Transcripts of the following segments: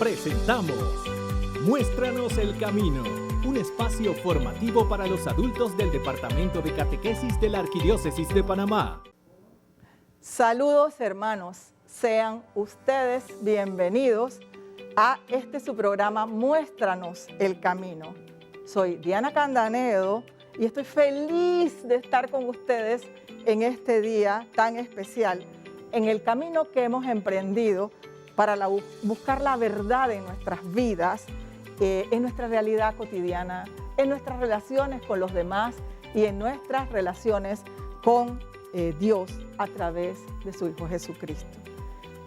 Presentamos Muéstranos el Camino, un espacio formativo para los adultos del Departamento de Catequesis de la Arquidiócesis de Panamá. Saludos, hermanos, sean ustedes bienvenidos a su programa Muéstranos el Camino. Soy Diana Candanedo y estoy feliz de estar con ustedes en este día tan especial, en el camino que hemos emprendido para buscar la verdad en nuestras vidas, en nuestra realidad cotidiana, en nuestras relaciones con los demás y en nuestras relaciones con Dios a través de su Hijo Jesucristo.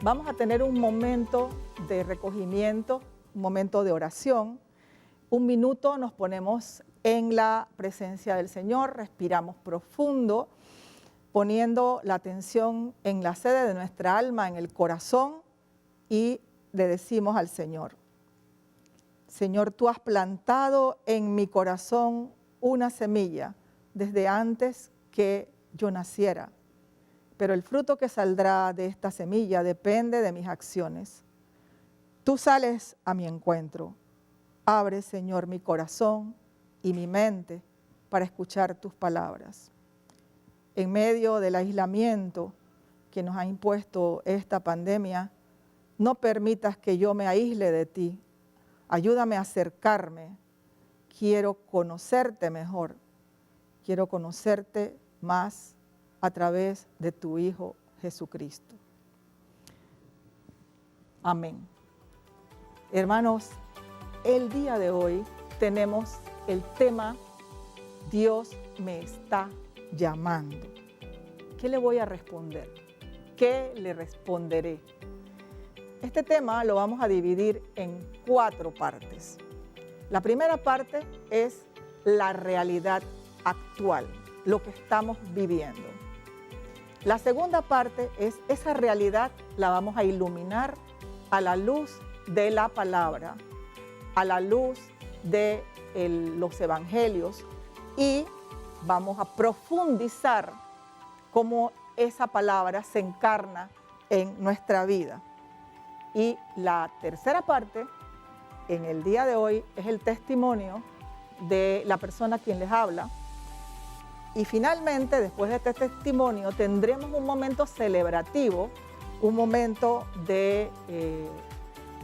Vamos a tener un momento de recogimiento, un momento de oración. Un minuto nos ponemos en la presencia del Señor, respiramos profundo, poniendo la atención en la sede de nuestra alma, en el corazón, y le decimos al Señor: Señor, tú has plantado en mi corazón una semilla desde antes que yo naciera, pero el fruto que saldrá de esta semilla depende de mis acciones. Tú sales a mi encuentro. Abre, Señor, mi corazón y mi mente para escuchar tus palabras. En medio del aislamiento que nos ha impuesto esta pandemia, no permitas que yo me aísle de ti. Ayúdame a acercarme. Quiero conocerte mejor. Quiero conocerte más a través de tu Hijo Jesucristo. Amén. Hermanos, el día de hoy tenemos el tema Dios me está llamando. ¿Qué le voy a responder? ¿Qué le responderé? Este tema lo vamos a dividir en 4 partes. La primera parte es la realidad actual, lo que estamos viviendo. La segunda parte es esa realidad la vamos a iluminar a la luz de la palabra, a la luz de los evangelios, y vamos a profundizar cómo esa palabra se encarna en nuestra vida. Y la tercera parte, en el día de hoy, es el testimonio de la persona a quien les habla. Y finalmente, después de este testimonio, tendremos un momento celebrativo, un momento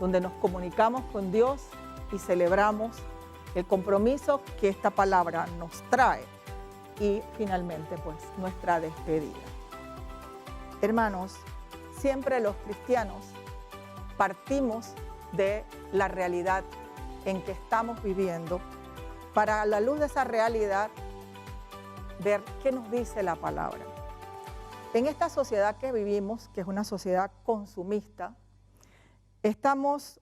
donde nos comunicamos con Dios y celebramos el compromiso que esta palabra nos trae. Y finalmente, pues, nuestra despedida. Hermanos, siempre los cristianos partimos de la realidad en que estamos viviendo para, a la luz de esa realidad, ver qué nos dice la palabra. En esta sociedad que vivimos, que es una sociedad consumista, estamos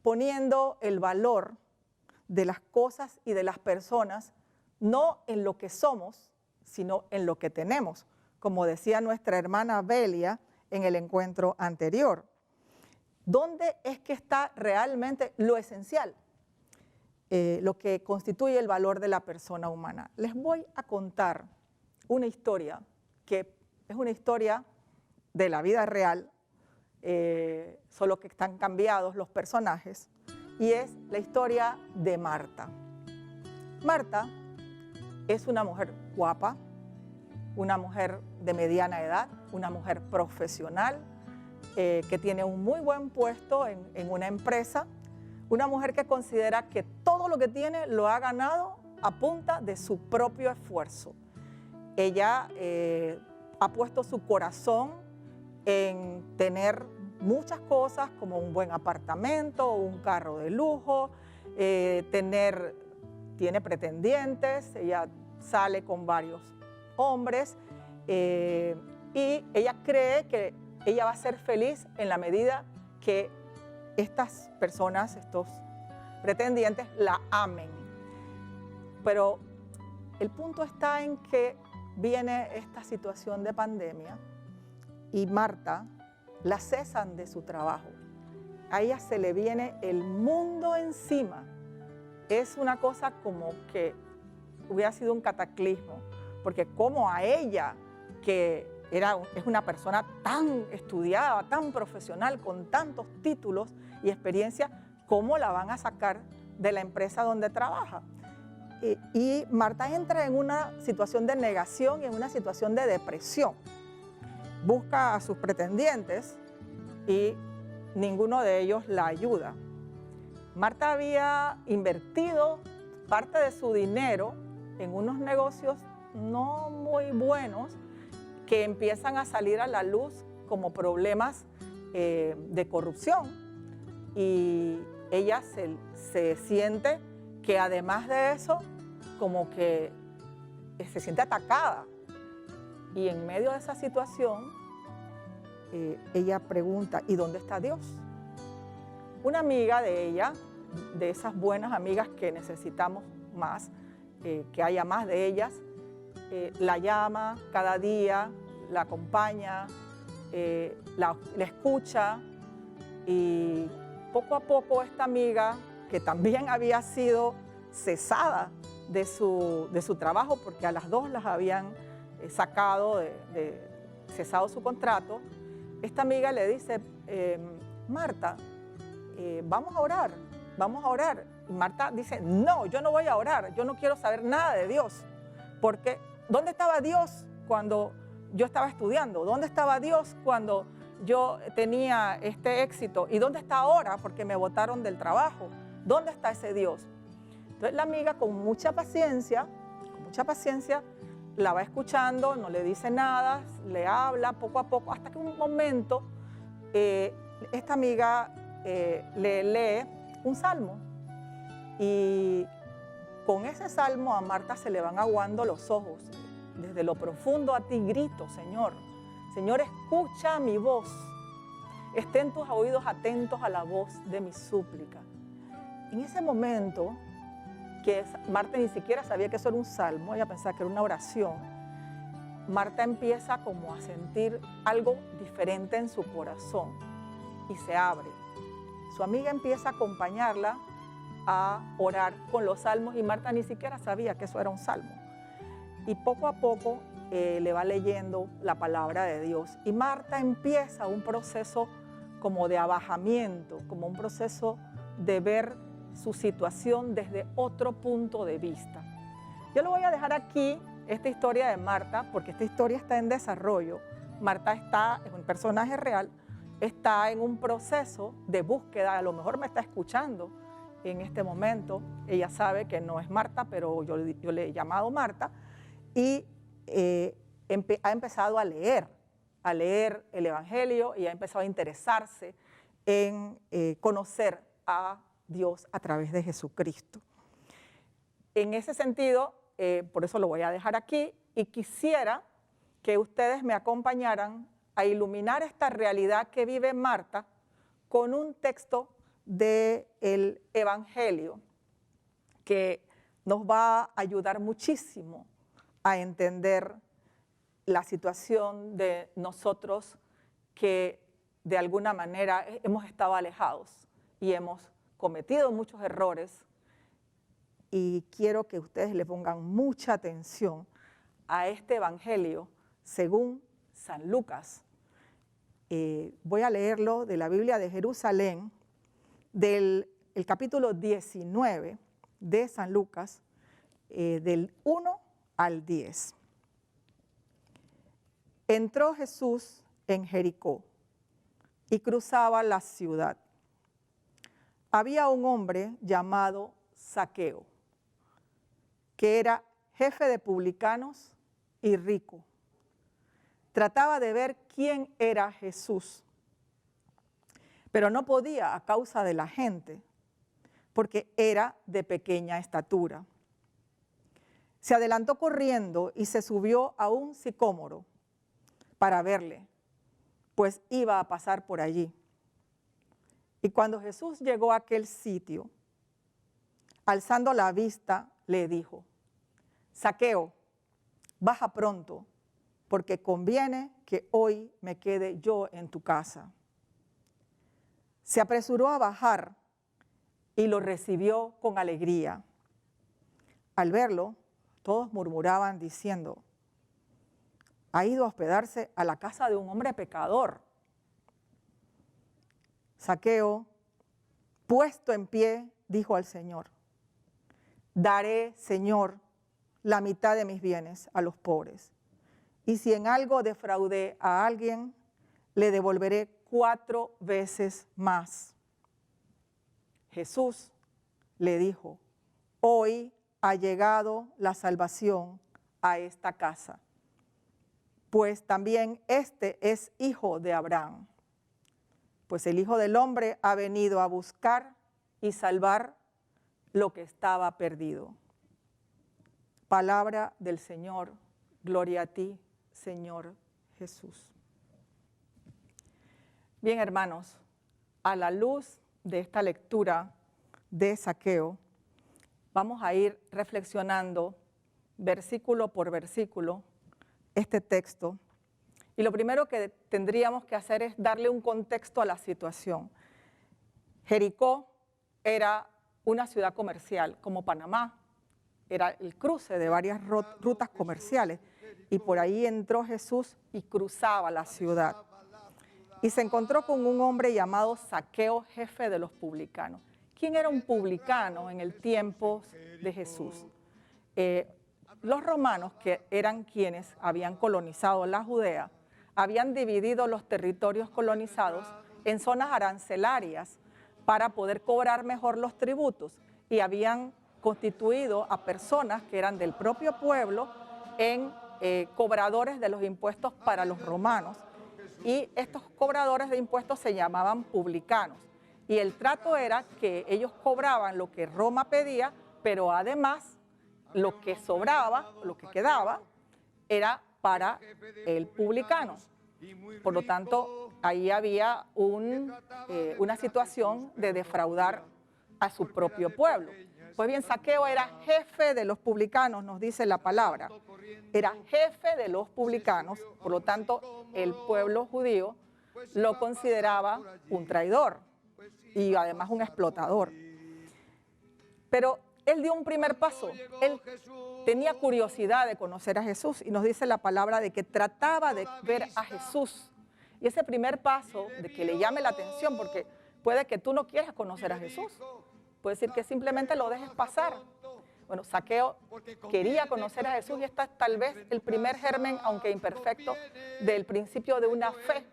poniendo el valor de las cosas y de las personas no en lo que somos, sino en lo que tenemos, como decía nuestra hermana Belia en el encuentro anterior. ¿Dónde es que está realmente lo esencial? Lo que constituye el valor de la persona humana. Les voy a contar una historia que es una historia de la vida real, solo que están cambiados los personajes, y es la historia de Marta. Marta es una mujer guapa, una mujer de mediana edad, una mujer profesional, que tiene un muy buen puesto en una empresa, una mujer que considera que todo lo que tiene lo ha ganado a punta de su propio esfuerzo. Ella ha puesto su corazón en tener muchas cosas como un buen apartamento, un carro de lujo, tiene pretendientes, ella sale con varios hombres y ella cree que ella va a ser feliz en la medida que estas personas, estos pretendientes, la amen. Pero el punto está en que viene esta situación de pandemia y Marta la cesan de su trabajo. A ella se le viene el mundo encima. Es una cosa como que hubiera sido un cataclismo, porque como a ella, que es una persona tan estudiada, tan profesional, con tantos títulos y experiencia, cómo la van a sacar de la empresa donde trabaja. Y Marta entra en una situación de negación y en una situación de depresión. Busca a sus pretendientes y ninguno de ellos la ayuda. Marta había invertido parte de su dinero en unos negocios no muy buenos que empiezan a salir a la luz como problemas de corrupción. Y ella se siente que además de eso, como que se siente atacada. Y en medio de esa situación, ella pregunta, ¿y dónde está Dios? Una amiga de ella, de esas buenas amigas que necesitamos más, que haya más de ellas, la llama cada día, la acompaña, la escucha, y poco a poco esta amiga, que también había sido cesada de su trabajo, porque a las dos las habían sacado, cesado su contrato, esta amiga le dice, Marta, vamos a orar. Y Marta dice, no, yo no voy a orar, yo no quiero saber nada de Dios, porque ¿dónde estaba Dios cuando yo estaba estudiando? ¿Dónde estaba Dios cuando yo tenía este éxito? ¿Y dónde está ahora? Porque me botaron del trabajo. ¿Dónde está ese Dios? Entonces la amiga con mucha paciencia, la va escuchando, no le dice nada, le habla poco a poco, hasta que un momento esta amiga le lee un salmo. Y con ese salmo a Marta se le van aguando los ojos. Desde lo profundo a ti grito, Señor. Señor, escucha mi voz. Estén tus oídos atentos a la voz de mi súplica. En ese momento, que Marta ni siquiera sabía que eso era un salmo, ella pensaba que era una oración, Marta empieza como a sentir algo diferente en su corazón y se abre. Su amiga empieza a acompañarla a orar con los salmos y Marta ni siquiera sabía que eso era un salmo. Y poco a poco le va leyendo la palabra de Dios. Y Marta empieza un proceso como de abajamiento, como un proceso de ver su situación desde otro punto de vista. Yo lo voy a dejar aquí, esta historia de Marta, porque esta historia está en desarrollo. Marta es un personaje real, está en un proceso de búsqueda, a lo mejor me está escuchando en este momento. Ella sabe que no es Marta, pero yo le he llamado Marta, y ha empezado a leer el Evangelio y ha empezado a interesarse en conocer a Dios a través de Jesucristo. En ese sentido, por eso lo voy a dejar aquí y quisiera que ustedes me acompañaran a iluminar esta realidad que vive Marta con un texto del Evangelio que nos va a ayudar muchísimo a entender la situación de nosotros que de alguna manera hemos estado alejados y hemos cometido muchos errores, y quiero que ustedes le pongan mucha atención a este Evangelio según San Lucas. Voy a leerlo de la Biblia de Jerusalén, del capítulo 19 de San Lucas, del 1 al 10. Entró Jesús en Jericó y cruzaba la ciudad. Había un hombre llamado Zaqueo, que era jefe de publicanos y rico. Trataba de ver quién era Jesús, pero no podía a causa de la gente, porque era de pequeña estatura. Se adelantó corriendo y se subió a un sicómoro para verle, pues iba a pasar por allí. Y cuando Jesús llegó a aquel sitio, alzando la vista, le dijo: Zaqueo, baja pronto, porque conviene que hoy me quede yo en tu casa. Se apresuró a bajar y lo recibió con alegría. Al verlo, todos murmuraban diciendo: ha ido a hospedarse a la casa de un hombre pecador. Zaqueo puesto en pie, dijo al Señor: daré, Señor, la mitad de mis bienes a los pobres. Y si en algo defraudé a alguien, le devolveré 4 veces más. Jesús le dijo: hoy ha llegado la salvación a esta casa, pues también este es hijo de Abraham. Pues el Hijo del Hombre ha venido a buscar y salvar lo que estaba perdido. Palabra del Señor, gloria a ti, Señor Jesús. Bien, hermanos, a la luz de esta lectura de Zaqueo, vamos a ir reflexionando versículo por versículo este texto. Y lo primero que tendríamos que hacer es darle un contexto a la situación. Jericó era una ciudad comercial, como Panamá. Era el cruce de varias rutas comerciales. Y por ahí entró Jesús y cruzaba la ciudad. Y se encontró con un hombre llamado Zaqueo, jefe de los publicanos. ¿Quién era un publicano en el tiempo de Jesús? Los romanos, que eran quienes habían colonizado la Judea, habían dividido los territorios colonizados en zonas arancelarias para poder cobrar mejor los tributos, y habían constituido a personas que eran del propio pueblo en cobradores de los impuestos para los romanos, y estos cobradores de impuestos se llamaban publicanos, y el trato era que ellos cobraban lo que Roma pedía, pero además lo que sobraba, lo que quedaba, era para el publicano. Por lo tanto, ahí había una situación de defraudar a su propio pueblo. Pues bien, Zaqueo era jefe de los publicanos, nos dice la palabra. Era jefe de los publicanos, por lo tanto, el pueblo judío lo consideraba un traidor y además un explotador. Pero él dio un primer paso. Él tenía curiosidad de conocer a Jesús, y nos dice la palabra de que trataba de ver a Jesús. Y ese primer paso de que le llame la atención, porque puede que tú no quieras conocer a Jesús, puede decir que simplemente lo dejes pasar. Bueno, Zaqueo quería conocer a Jesús, y esta es tal vez el primer germen, aunque imperfecto, del principio de una fe.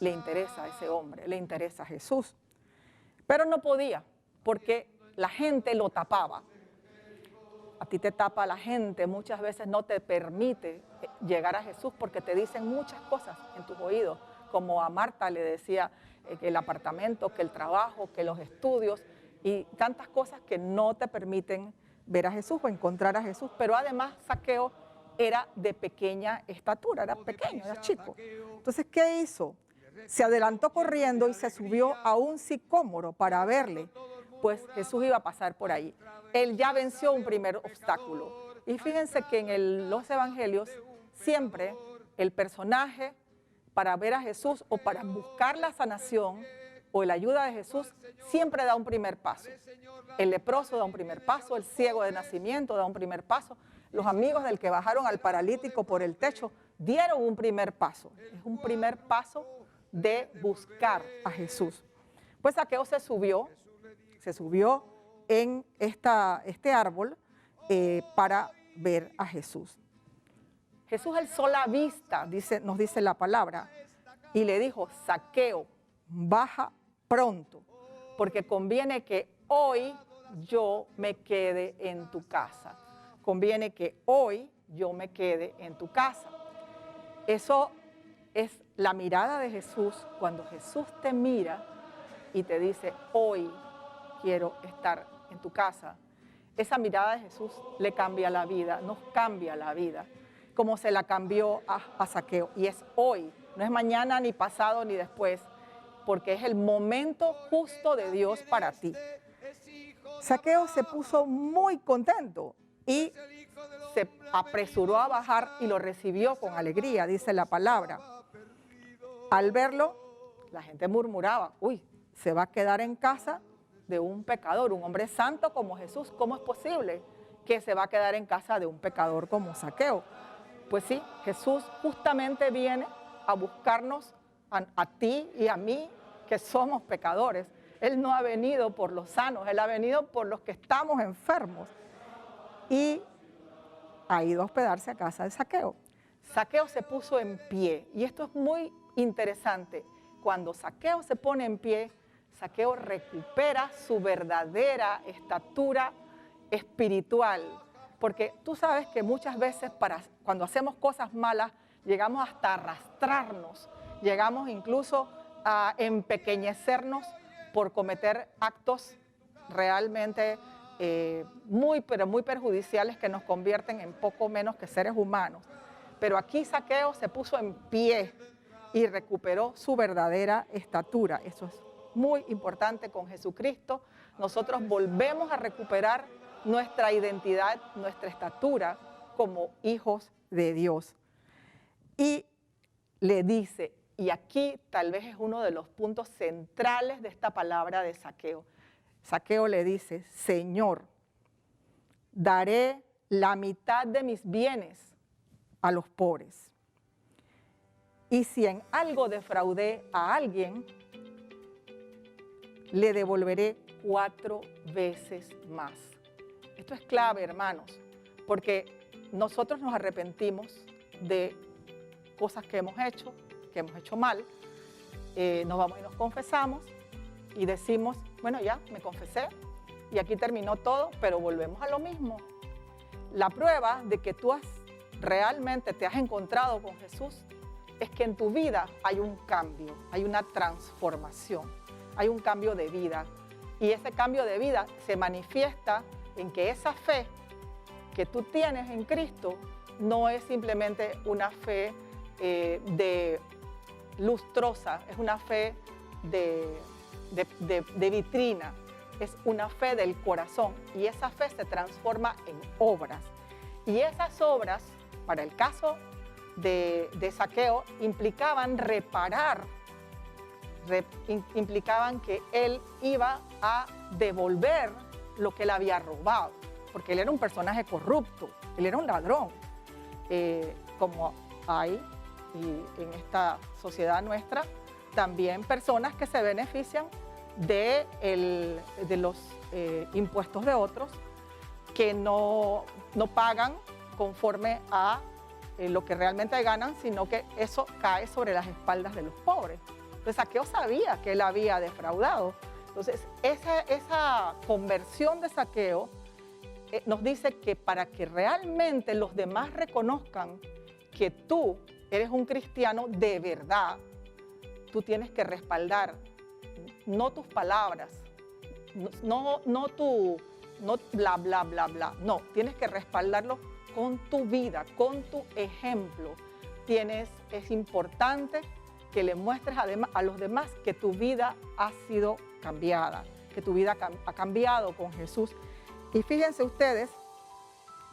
Le interesa a ese hombre, le interesa a Jesús. Pero no podía, porque la gente lo tapaba. A ti te tapa la gente, muchas veces no te permite llegar a Jesús porque te dicen muchas cosas en tus oídos, como a Marta le decía que el apartamento, que el trabajo, que los estudios y tantas cosas que no te permiten ver a Jesús o encontrar a Jesús. Pero además Zaqueo era de pequeña estatura, era pequeño, era chico. Entonces, ¿qué hizo? Se adelantó corriendo y se subió a un sicómoro para verle, pues Jesús iba a pasar por ahí. Él ya venció un primer obstáculo. Y fíjense que en los evangelios siempre el personaje, para ver a Jesús o para buscar la sanación o la ayuda de Jesús, siempre da un primer paso. El leproso da un primer paso, el ciego de nacimiento da un primer paso, los amigos del que bajaron al paralítico por el techo dieron un primer paso. Es un primer paso de buscar a Jesús. Pues Zaqueo se subió en este árbol para ver a Jesús. Jesús alzó la vista, nos dice la palabra, y le dijo: Zaqueo, baja pronto, porque conviene que hoy yo me quede en tu casa. Conviene que hoy yo me quede en tu casa. Eso es la mirada de Jesús. Cuando Jesús te mira y te dice: hoy quiero estar en tu casa, esa mirada de Jesús le cambia la vida, nos cambia la vida, como se la cambió a Zaqueo. Y es hoy, no es mañana, ni pasado, ni después, porque es el momento justo de Dios para ti. Zaqueo se puso muy contento y se apresuró a bajar y lo recibió con alegría, dice la palabra. Al verlo, la gente murmuraba: uy, se va a quedar en casa de un pecador, un hombre santo como Jesús. ¿Cómo es posible que se va a quedar en casa de un pecador como Zaqueo? Pues sí, Jesús justamente viene a buscarnos a ti y a mí, que somos pecadores. Él no ha venido por los sanos, Él ha venido por los que estamos enfermos. Y ha ido a hospedarse a casa de Zaqueo. Zaqueo se puso en pie, y esto es muy interesante. Cuando Zaqueo se pone en pie, Zaqueo recupera su verdadera estatura espiritual. Porque tú sabes que muchas veces cuando hacemos cosas malas, llegamos hasta arrastrarnos, llegamos incluso a empequeñecernos por cometer actos realmente pero muy perjudiciales que nos convierten en poco menos que seres humanos. Pero aquí Zaqueo se puso en pie y recuperó su verdadera estatura. Eso es muy importante con Jesucristo. Nosotros volvemos a recuperar nuestra identidad, nuestra estatura como hijos de Dios. Y le dice, y aquí tal vez es uno de los puntos centrales de esta palabra de Zaqueo. Zaqueo le dice, Señor, daré la mitad de mis bienes a los pobres. Y si en algo defraudé a alguien, le devolveré 4 veces más. Esto es clave, hermanos, porque nosotros nos arrepentimos de cosas que hemos hecho mal, nos vamos y nos confesamos y decimos, bueno, ya me confesé y aquí terminó todo, pero volvemos a lo mismo. La prueba de que tú realmente te has encontrado con Jesús es que en tu vida hay un cambio, hay una transformación, hay un cambio de vida. Y ese cambio de vida se manifiesta en que esa fe que tú tienes en Cristo no es simplemente una fe lustrosa, es una fe de vitrina, es una fe del corazón, y esa fe se transforma en obras. Y esas obras, para el caso de Zaqueo, implicaban reparar, implicaban que él iba a devolver lo que él había robado, porque él era un personaje corrupto, él era un ladrón, como hay y en esta sociedad nuestra también personas que se benefician de los impuestos de otros, que no pagan conforme a lo que realmente ganan, sino que eso cae sobre las espaldas de los pobres. Entonces Zaqueo sabía que él había defraudado. Entonces esa conversión de Zaqueo nos dice que para que realmente los demás reconozcan que tú eres un cristiano de verdad, tú tienes que respaldar no tus palabras, no bla, bla, bla, bla. No, tienes que respaldarlo con tu vida, con tu ejemplo. Es importante que le muestres a los demás que tu vida ha sido cambiada, que tu vida ha cambiado con Jesús. Y fíjense ustedes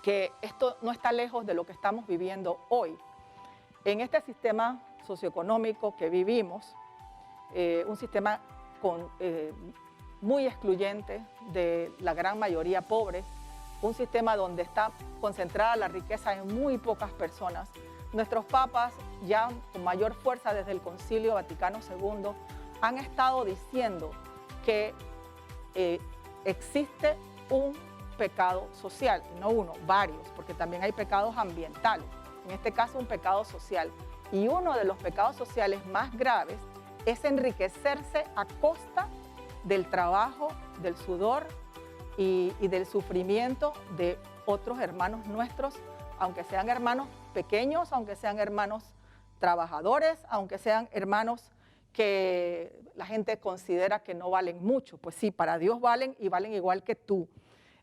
que esto no está lejos de lo que estamos viviendo hoy. En este sistema socioeconómico que vivimos, un sistema muy excluyente de la gran mayoría pobre, un sistema donde está concentrada la riqueza en muy pocas personas. Nuestros papas, ya con mayor fuerza desde el Concilio Vaticano II, han estado diciendo que existe un pecado social, no uno, varios, porque también hay pecados ambientales, en este caso un pecado social. Y uno de los pecados sociales más graves es enriquecerse a costa del trabajo, del sudor y del sufrimiento de otros hermanos nuestros, aunque sean hermanos pequeños, aunque sean hermanos trabajadores, aunque sean hermanos que la gente considera que no valen mucho. Pues sí, para Dios valen y valen igual que tú.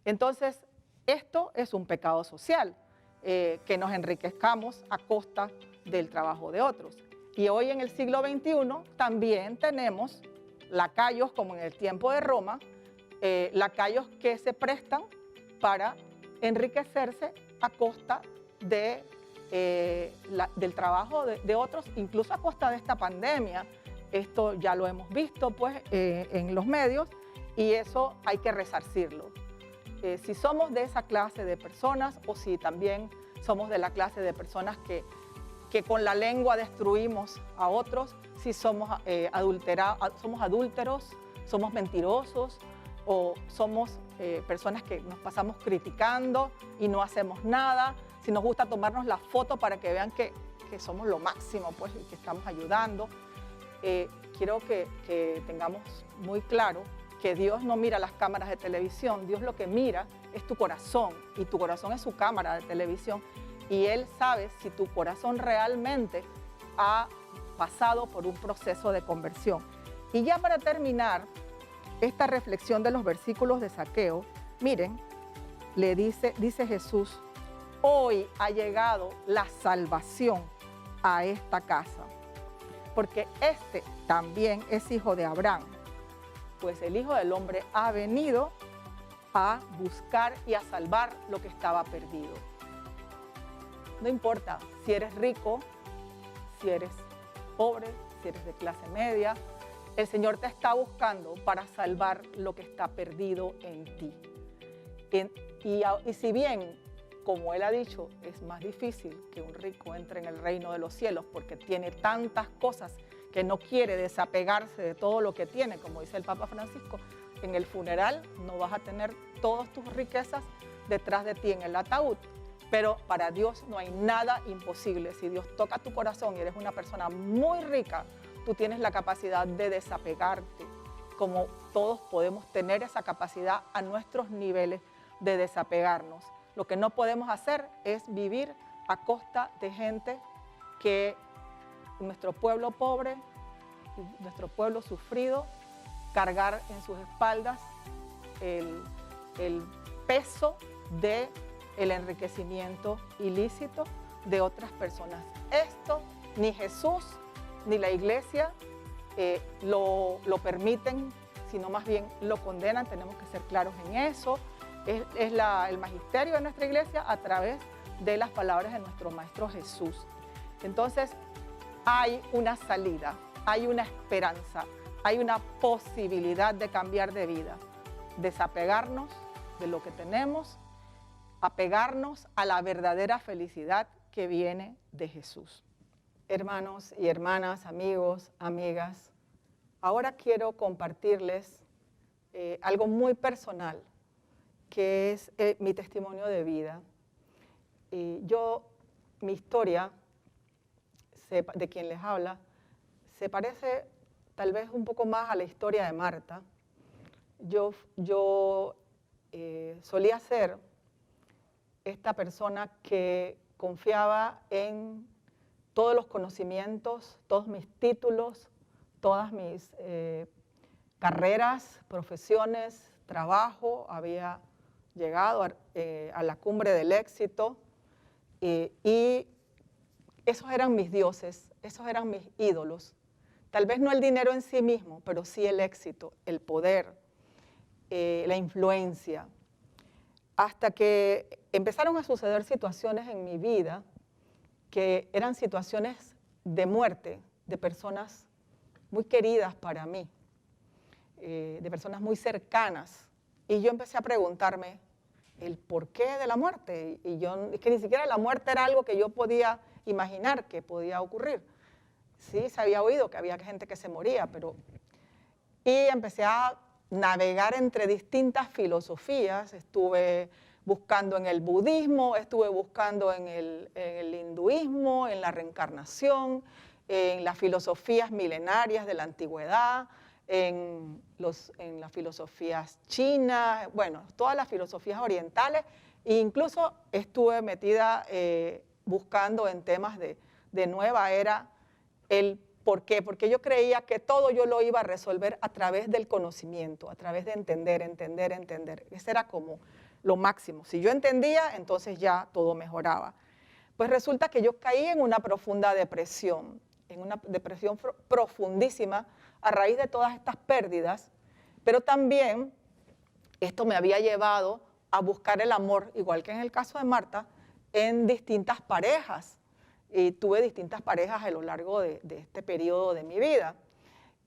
Entonces, esto es un pecado social, que nos enriquezcamos a costa del trabajo de otros. Y hoy en el siglo XXI también tenemos lacayos, como en el tiempo de Roma, lacayos que se prestan para enriquecerse a costa del trabajo de otros, incluso a costa de esta pandemia. Esto ya lo hemos visto pues, en los medios, y eso hay que resarcirlo. Si somos de esa clase de personas, o si también somos de la clase de personas que con la lengua destruimos a otros, si somos adúlteros, somos mentirosos o somos personas que nos pasamos criticando y no hacemos nada. Si nos gusta tomarnos la foto para que vean que somos lo máximo, pues, y que estamos ayudando. Quiero que tengamos muy claro que Dios no mira las cámaras de televisión. Dios lo que mira es tu corazón, y tu corazón es su cámara de televisión. Y Él sabe si tu corazón realmente ha pasado por un proceso de conversión. Y ya para terminar esta reflexión de los versículos de Zaqueo, miren, dice Jesús: hoy ha llegado la salvación a esta casa, porque este también es hijo de Abraham, pues el Hijo del Hombre ha venido a buscar y a salvar lo que estaba perdido. No importa si eres rico, si eres pobre, si eres de clase media, el Señor te está buscando para salvar lo que está perdido en ti. Y si bien, como Él ha dicho, es más difícil que un rico entre en el reino de los cielos porque tiene tantas cosas que no quiere desapegarse de todo lo que tiene, como dice el Papa Francisco, en el funeral no vas a tener todas tus riquezas detrás de ti en el ataúd. Pero para Dios no hay nada imposible. Si Dios toca tu corazón y eres una persona muy rica, tú tienes la capacidad de desapegarte, como todos podemos tener esa capacidad a nuestros niveles de desapegarnos. Lo que no podemos hacer es vivir a costa de gente que nuestro pueblo pobre, nuestro pueblo sufrido, cargar en sus espaldas el peso del enriquecimiento ilícito de otras personas. Esto ni Jesús ni la iglesia lo permiten, sino más bien lo condenan. Tenemos que ser claros en eso. Es el magisterio de nuestra iglesia a través de las palabras de nuestro Maestro Jesús. Entonces, hay una salida, hay una esperanza, hay una posibilidad de cambiar de vida, desapegarnos de lo que tenemos, apegarnos a la verdadera felicidad que viene de Jesús. Hermanos y hermanas, amigos, amigas, ahora quiero compartirles algo muy personal, que es mi testimonio de vida. Mi historia, de quien les habla, se parece tal vez un poco más a la historia de Marta. Yo solía ser esta persona que confiaba en todos los conocimientos, todos mis títulos, todas mis carreras, profesiones, trabajo. Había llegado a la cumbre del éxito y esos eran mis dioses, esos eran mis ídolos. Tal vez no el dinero en sí mismo, pero sí el éxito, el poder, la influencia. Hasta que empezaron a suceder situaciones en mi vida que eran situaciones de muerte de personas muy queridas para mí, de personas muy cercanas. Y yo empecé a preguntarme el porqué de la muerte. Es que ni siquiera la muerte era algo que yo podía imaginar que podía ocurrir. Sí, se había oído que había gente que se moría, Y empecé a navegar entre distintas filosofías. Estuve buscando en el budismo, estuve buscando en el hinduismo, en la reencarnación, en las filosofías milenarias de la antigüedad, en las filosofías chinas, bueno, todas las filosofías orientales, e incluso estuve metida buscando en temas de nueva era el por qué, porque yo creía que todo yo lo iba a resolver a través del conocimiento, a través de entender. Ese era como lo máximo. Si yo entendía, entonces ya todo mejoraba. Pues resulta que yo caí en una profunda depresión, en una depresión profundísima a raíz de todas estas pérdidas, pero también esto me había llevado a buscar el amor, igual que en el caso de Marta, en distintas parejas. Y tuve distintas parejas a lo largo de este periodo de mi vida.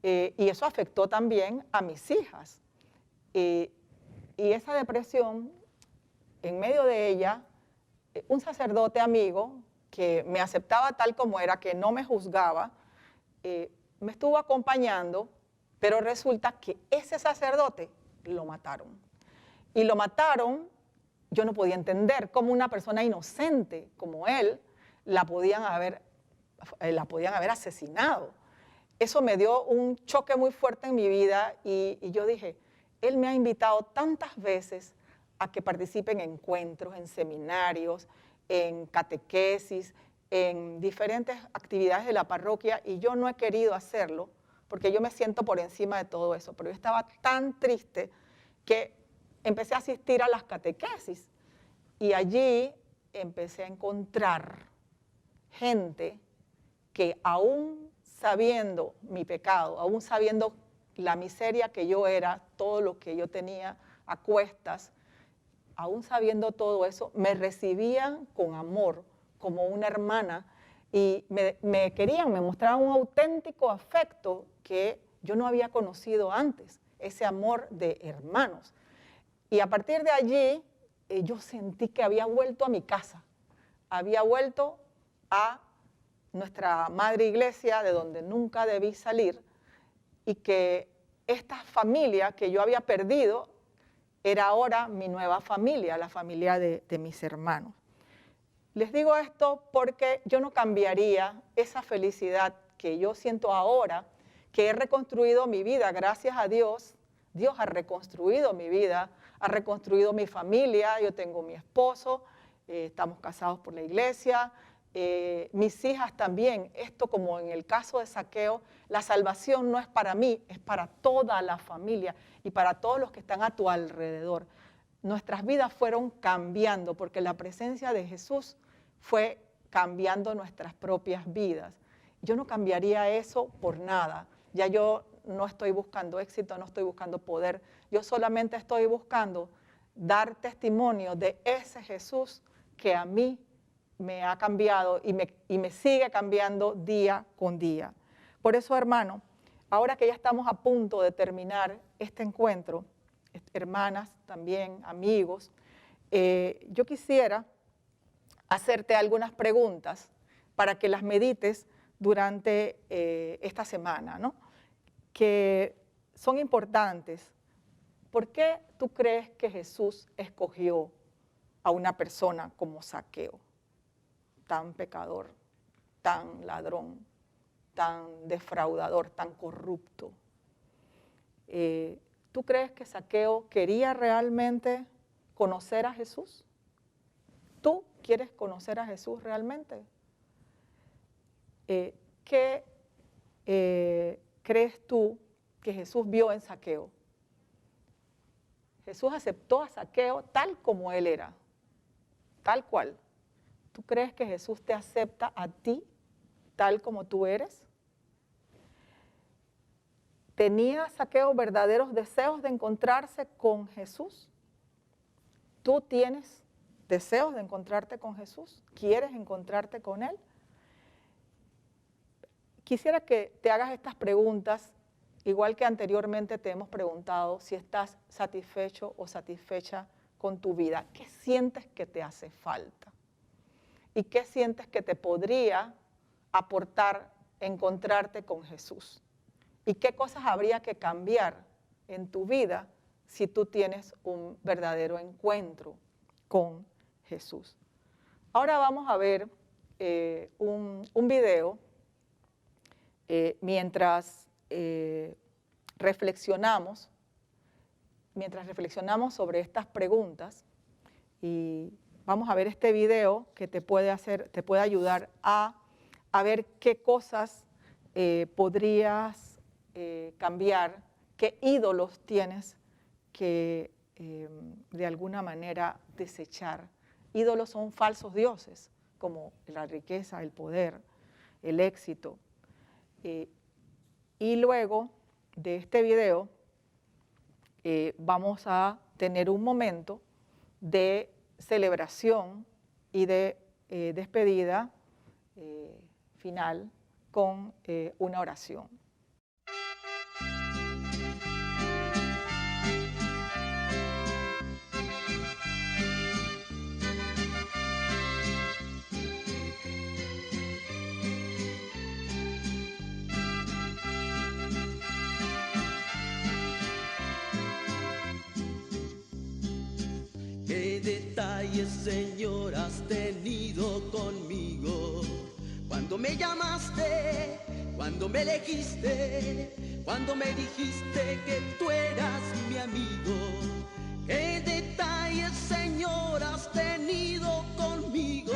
Y eso afectó también a mis hijas. Y esa depresión, en medio de ella, un sacerdote amigo que me aceptaba tal como era, que no me juzgaba, me estuvo acompañando Pero resulta que ese sacerdote lo mataron. Y lo mataron, yo no podía entender cómo una persona inocente como él la podían haber asesinado. Eso me dio un choque muy fuerte en mi vida y yo dije, él me ha invitado tantas veces a que participe en encuentros, en seminarios, en catequesis, en diferentes actividades de la parroquia y yo no he querido hacerlo porque yo me siento por encima de todo eso. Pero yo estaba tan triste que empecé a asistir a las catequesis y allí empecé a encontrar gente que aún sabiendo mi pecado, aún sabiendo la miseria que yo era, todo lo que yo tenía a cuestas, aún sabiendo todo eso, me recibían con amor, como una hermana, y me querían, me mostraban un auténtico afecto que yo no había conocido antes, ese amor de hermanos. Y a partir de allí, yo sentí que había vuelto a mi casa, había vuelto a nuestra madre iglesia, de donde nunca debí salir, y que esta familia que yo había perdido era ahora mi nueva familia, la familia de mis hermanos. Les digo esto porque yo no cambiaría esa felicidad que yo siento ahora, que he reconstruido mi vida, gracias a Dios. Dios ha reconstruido mi vida, ha reconstruido mi familia, yo tengo mi esposo, estamos casados por la iglesia, mis hijas también. Esto, como en el caso de Zaqueo, la salvación no es para mí, es para toda la familia y para todos los que están a tu alrededor. Nuestras vidas fueron cambiando porque la presencia de Jesús fue cambiando nuestras propias vidas. Yo no cambiaría eso por nada. Ya yo no estoy buscando éxito, no estoy buscando poder. Yo solamente estoy buscando dar testimonio de ese Jesús que a mí me ha cambiado y me sigue cambiando día con día. Por eso, hermano, ahora que ya estamos a punto de terminar este encuentro, hermanas también, amigos, yo quisiera hacerte algunas preguntas para que las medites durante esta semana, ¿no? Que son importantes. ¿Por qué tú crees que Jesús escogió a una persona como Zaqueo, tan pecador, tan ladrón, tan defraudador, tan corrupto? ¿Tú crees que Zaqueo quería realmente conocer a Jesús? ¿Tú quieres conocer a Jesús realmente? ¿Qué crees tú que Jesús vio en Zaqueo? Jesús aceptó a Zaqueo tal como él era, tal cual. ¿Tú crees que Jesús te acepta a ti tal como tú eres? ¿Tenía Zaqueo verdaderos deseos de encontrarse con Jesús? ¿Tú tienes deseos de encontrarte con Jesús? ¿Quieres encontrarte con Él? Quisiera que te hagas estas preguntas, igual que anteriormente te hemos preguntado si estás satisfecho o satisfecha con tu vida. ¿Qué sientes que te hace falta? ¿Y qué sientes que te podría aportar encontrarte con Jesús? ¿Y qué cosas habría que cambiar en tu vida si tú tienes un verdadero encuentro con Jesús? Ahora vamos a ver un video mientras reflexionamos sobre estas preguntas, y vamos a ver este video que te puede ayudar a ver qué cosas podrías cambiar, qué ídolos tienes que de alguna manera desechar. Ídolos son falsos dioses, como la riqueza, el poder, el éxito. Y luego de este video vamos a tener un momento de celebración y de despedida final con una oración. detalles, Señor, has tenido conmigo. Cuando me llamaste, cuando me elegiste, cuando me dijiste que tú eras mi amigo. Qué detalles, Señor, has tenido conmigo.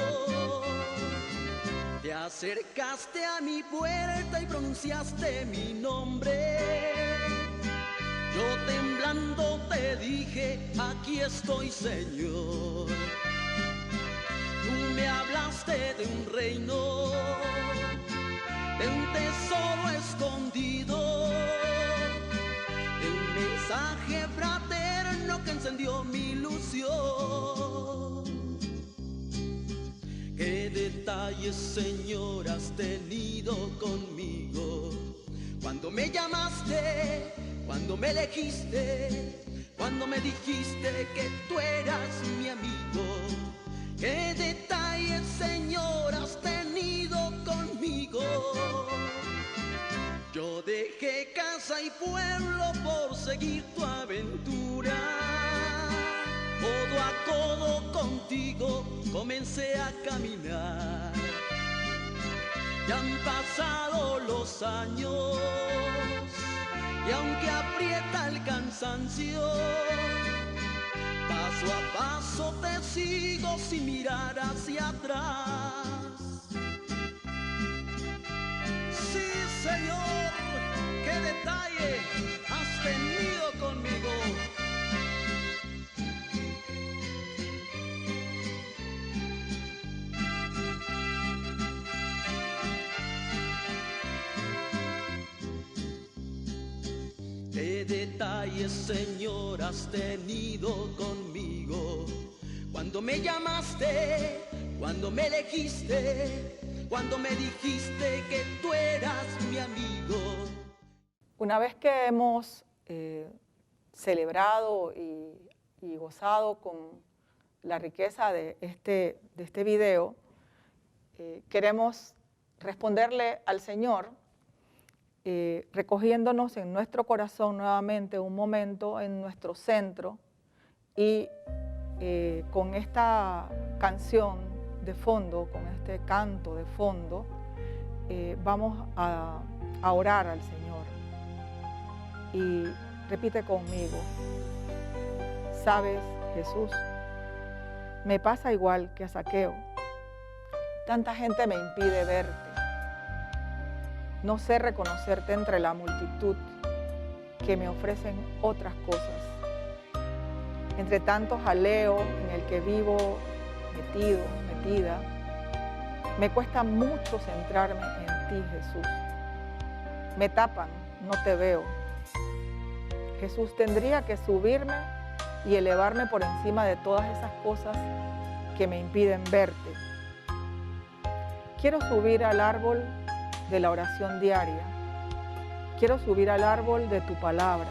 Te acercaste a mi puerta y pronunciaste mi nombre. Yo temblando te dije, aquí estoy, Señor. Tú me hablaste de un reino, de un tesoro escondido, de un mensaje fraterno que encendió mi ilusión. Qué detalles, Señor, has tenido conmigo. Cuando me llamaste, cuando me elegiste, cuando me dijiste que tú eras mi amigo. Qué detalles, Señor, has tenido conmigo. Yo dejé casa y pueblo por seguir tu aventura. Codo a codo contigo comencé a caminar. Ya han pasado los años y aunque aprieta el cansancio, paso a paso te sigo sin mirar hacia atrás. Sí, Señor, qué detalle has tenido conmigo. Qué detalles, Señor, has tenido conmigo. Cuando me llamaste, cuando me elegiste, cuando me dijiste que tú eras mi amigo. Una vez que hemos celebrado y gozado con la riqueza de este video, queremos responderle al Señor recogiéndonos en nuestro corazón nuevamente un momento en nuestro centro y con esta canción de fondo, con este canto de fondo, vamos a orar al Señor. Y repite conmigo: sabes, Jesús, me pasa igual que a Zaqueo. Tanta gente me impide verte. No sé reconocerte entre la multitud que me ofrecen otras cosas. Entre tanto jaleo en el que vivo metida, me cuesta mucho centrarme en ti, Jesús. Me tapan, no te veo. Jesús, tendría que subirme y elevarme por encima de todas esas cosas que me impiden verte. Quiero subir al árbol de la oración diaria. Quiero subir al árbol de tu palabra,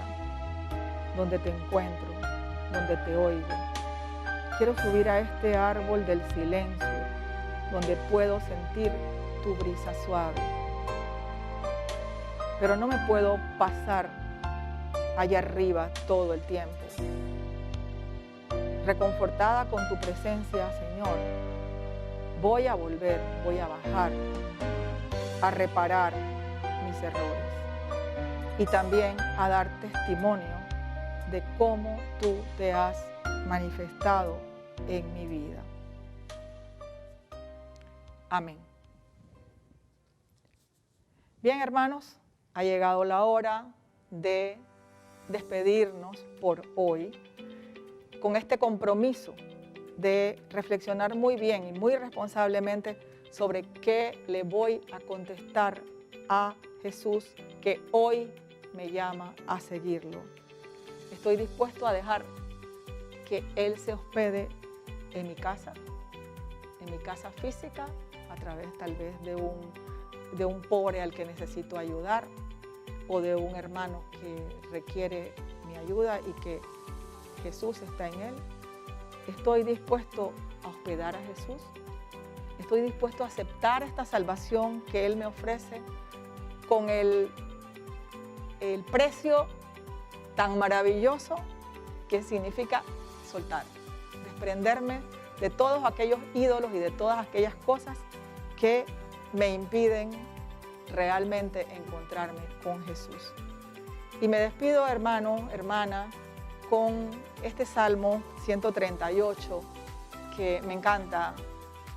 donde te encuentro, donde te oigo. Quiero subir a este árbol del silencio, donde puedo sentir tu brisa suave. Pero no me puedo pasar allá arriba todo el tiempo. Reconfortada con tu presencia, Señor, voy a volver, voy a bajar, a reparar mis errores y también a dar testimonio de cómo tú te has manifestado en mi vida. Amén. Bien, hermanos, ha llegado la hora de despedirnos por hoy con este compromiso de reflexionar muy bien y muy responsablemente sobre qué le voy a contestar a Jesús que hoy me llama a seguirlo. Estoy dispuesto a dejar que Él se hospede en mi casa física, a través tal vez de un pobre al que necesito ayudar o de un hermano que requiere mi ayuda y que Jesús está en él. Estoy dispuesto a hospedar a Jesús. Estoy dispuesto a aceptar esta salvación que Él me ofrece con el precio tan maravilloso que significa soltar, desprenderme de todos aquellos ídolos y de todas aquellas cosas que me impiden realmente encontrarme con Jesús. Y me despido, hermano, hermana, con este Salmo 138 que me encanta.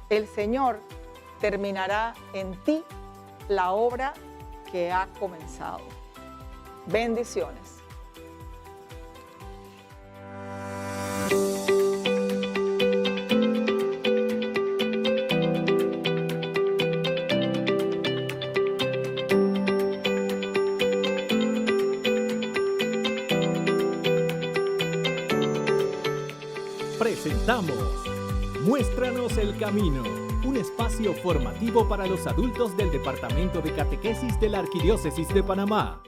El Señor terminará en ti la obra que ha comenzado. Bendiciones. Presentamos Muéstranos el Camino, un espacio formativo para los adultos del Departamento de Catequesis de la Arquidiócesis de Panamá.